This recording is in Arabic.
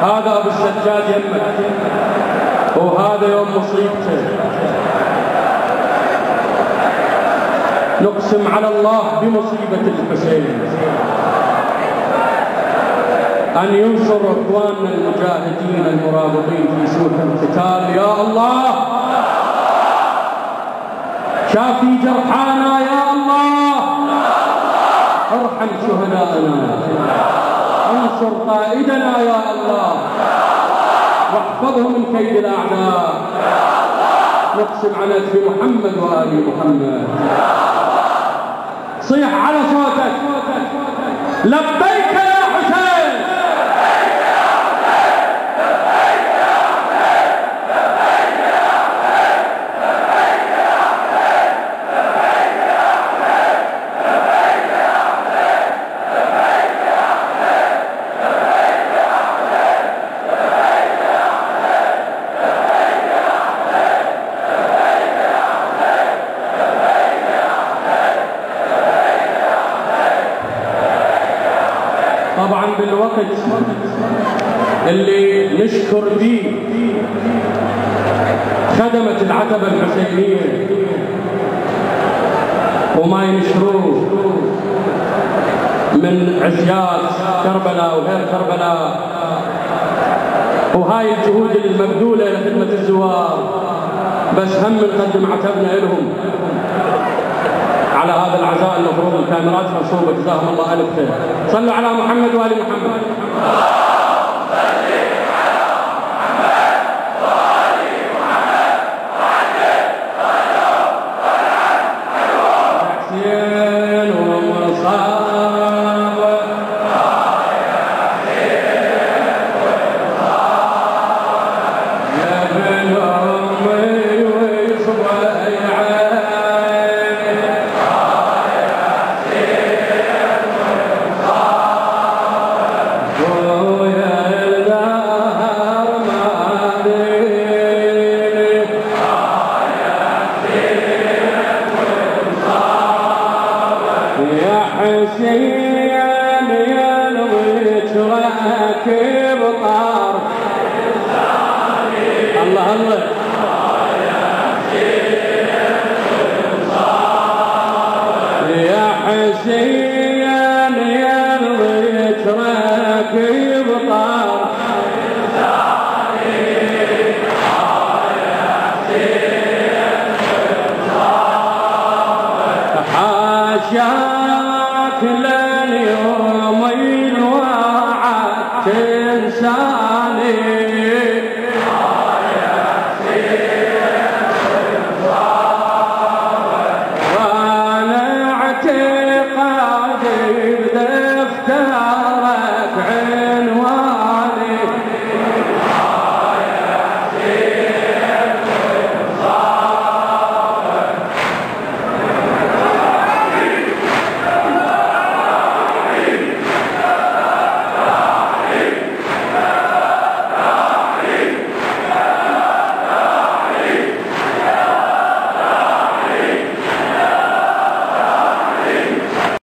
هذا أبو السجاد يمك، وهذا يوم مصيبته. نقسم على الله بمصيبة الحسين أن ينصر إخواننا المجاهدين المرابطين في سوح القتال. يا الله شافي جرحانا، يا الله ارحم شهداءنا، انصر قائدنا يا الله، واحفظه من كيد الأعداء. نقسم على اسم محمد وآل محمد. صيح على صوتك لبيك يا حسين، طبعا بالوقت اللي نشكر فيه خدمة العتبة الحسينية وما ينشروه من عزيات كربلاء وغير كربلاء، وهاي الجهود المبذولة لخدمة الزوار، بس هم نقدم عتبنا لهم على هذا العزاء. المفروض الكاميرات منصوبة، جزاهم الله ألف خير. صلوا على محمد وآل محمد. تنساني